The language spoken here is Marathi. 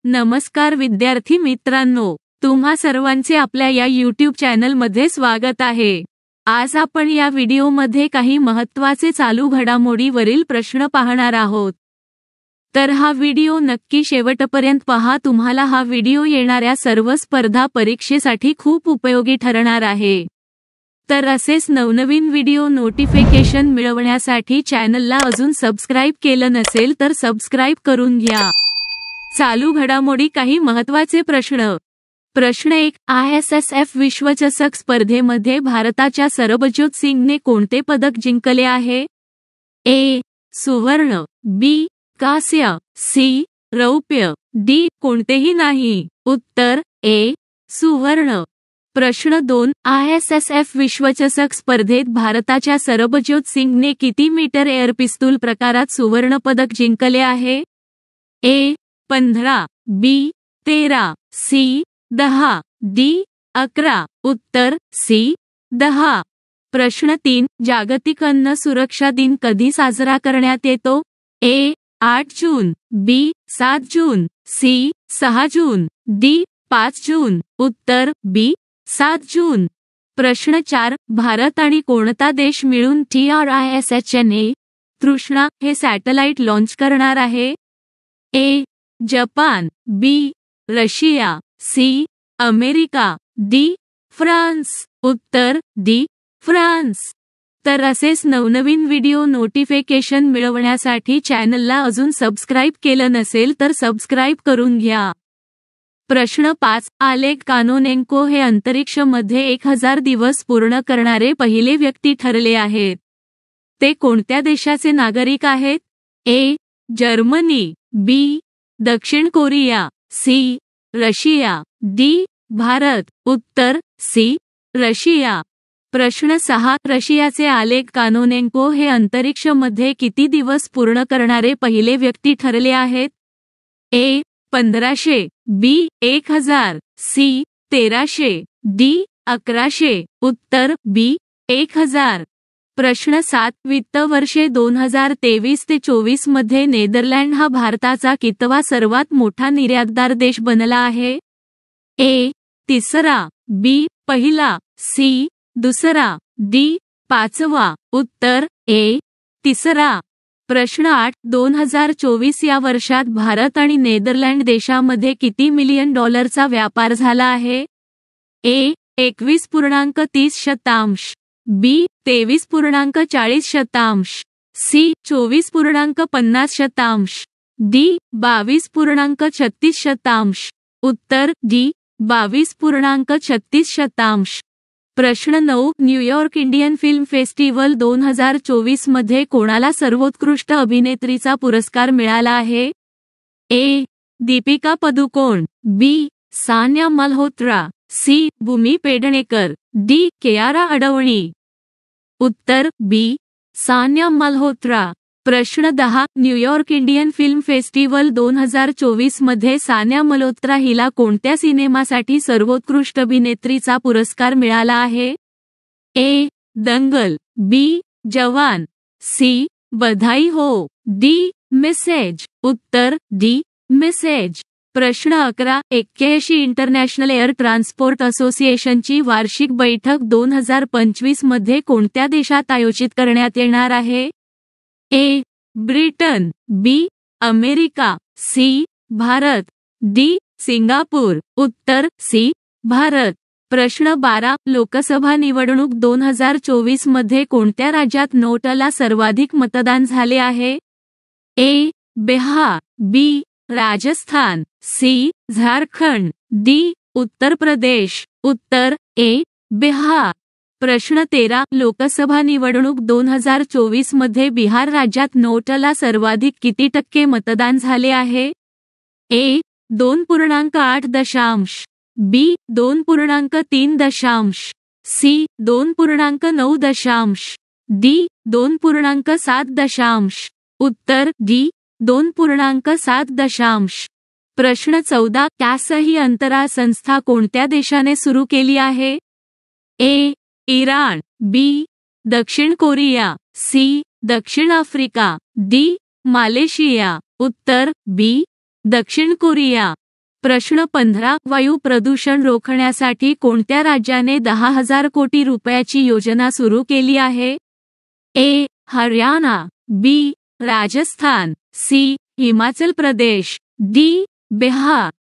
नमस्कार विद्यार्थी मित्रांनो, तुम्हा सर्वांचे आपल्या या YouTube चॅनलमध्ये स्वागत आहे। आज आपण या व्हिडिओमध्ये काही महत्त्वाचे चालू घडामोडीवरील प्रश्न पाहणार आहोत। तर हा व्हिडिओ नक्की शेवटपर्यंत पहा, तुम्हाला हा व्हिडिओ येणाऱ्या सर्व स्पर्धा परीक्षेसाठी खूप उपयोगी ठरणार आहे। तर असेच नवनवीन व्हिडिओ नोटिफिकेशन मिळवण्यासाठी चॅनलला अजून सबस्क्राइब केलं नसेल तर सबस्क्राइब करून घ्या। चालू घडामोडी, काही महत्त्वाचे प्रश्न। प्रश्न 1, ISSF विश्वचषक स्पर्धेमध्ये भारताच्या सरबजोत सिंगने कोणते पदक जिंकले आहे? A. सुवर्ण, B. कांस्य, C. रौप्य, D. कोणतेही नाही। उत्तर A. सुवर्ण। प्रश्न 2, ISSF विश्वचषक स्पर्धेत भारताच्या सरबजोत सिंगने किती मीटर एअर पिस्तूल प्रकारात सुवर्ण पदक जिंकले आहे? A. 15, B. 13, C. 10, D. 11। उत्तर C. 10। प्रश्न 3, जागतिक अन्न सुरक्षा दिन कधी साजरा करण्यात येतो? A. 8 June, B. 7 June, C. 6 June, D. 5 जून। उत्तर B. 7 जून। प्रश्न 4, भारत आणि कोणता देश मिळून TRISHNA तृष्णा हे सॅटेलाइट लॉन्च करणार आहे? A. Japan, B. Russia, C. America, D. France. उत्तर D. फ्रान्स। तर असेच नवनवीन व्हिडिओ नोटिफिकेशन मिळवण्यासाठी चॅनलला अजून सबस्क्राइब केलं नसेल तर सबस्क्राइब करून घ्या। प्रश्न 5, ओलेग कानोनेन्को हे अंतरिक्षमध्ये 1000 दिवस पूर्ण करणारे पहिले व्यक्ती ठरले आहेत। ते कोणत्या देशाचे नागरिक आहेत? A. Germany, B. दक्षिण Korea, C. Russia, D. Bharat. उत्तर C. रशिया। प्रश्न 6, रशियाचे ओलेग कानोनेन्को हे अंतरिक्षमध्ये किती दिवस पूर्ण करणारे पहिले व्यक्ती ठरले आहेत? A. 1500, B. 1000, C. 1300, D. 1100। उत्तर B. 1000। प्रश्न 7, वित्त वर्षे 2023 ते 24 मध्ये नेदरलँड हा भारताचा कितवा सर्वात मोठा निर्यातदार देश बनला आहे? A. तिसरा, B. पहिला, C. दुसरा, D. पाचवा। उत्तर A. तिसरा। प्रश्न 8, 2024 या वर्षात भारत आणि नेदरलँड देशामध्ये किती मिलियन डॉलरचा व्यापार झाला आहे? A. 21.30%, B. 23.40%, C. 24.50%, D. 22.36%। उत्तर D. 22.36%। प्रश्न 9, न्यूयॉर्क इंडियन फिल्म फेस्टिवल 2024 मध्ये कोणाला सर्वोत्कृष्ट अभिनेत्रीचा पुरस्कार मिळाला आहे? A. Deepika Padukone, B. Sanya Malhotra, C. Bhumi Pednekar, D. Kiara Advani. उत्तर B. सान्या मल्होत्रा। प्रश्न 10, न्यूयॉर्क इंडियन फिल्म फेस्टिवल 2024 मध्ये सान्या मल्होत्रा हिला कोणत्या सिनेमासाठी सर्वोत्कृष्ट अभिनेत्रीचा पुरस्कार मिळाला आहे? A. दंगल, B. जवान, C. बधाई हो, D. मेसेज। उत्तर D. मेसेज। प्रश्न 11, 81 इंटरनॅशनल एअर ट्रान्सपोर्ट असोसिएशनची वार्षिक बैठक 2025 मध्ये कोणत्या देशात आयोजित करण्यात येणार आहे? A. Britain, B. America, C. Bharat, D. Singapore. उत्तर C. भारत। प्रश्न 12, लोकसभा निवडणूक 2024 मध्ये कोणत्या राज्यात नोटाला सर्वाधिक मतदान झाले आहे? A. Bihar, B. Rajasthan, C. Jharkhand, D. Uttar Pradesh. उत्तर A. बिहार। प्रश्न 13, लोकसभा निवडणूक 2024 मध्ये बिहार राज्यात नोटाला सर्वाधिक किती टक्के मतदान झाले आहे? A. 2.8%, B. 2.3%, C. 2.9%, D. 2.7%। उत्तर D. 2.7%। प्रश्न 14, कॅस ही अंतराळ संस्था कोणत्या देशाने सुरू केली आहे? A. Iran, B. दक्षिण कोरिया, C. दक्षिण आफ्रिका, D. मालेशिया। उत्तर B. दक्षिण कोरिया। प्रश्न 15. वायू प्रदूषण रोखण्यासाठी कोणत्या राज्याने 10,000 कोटी रुपयाची योजना सुरू केली आहे? ए. हरियाणा, बी. राजस्थान, सी. हिमाचल प्रदेश, डी. बिहार.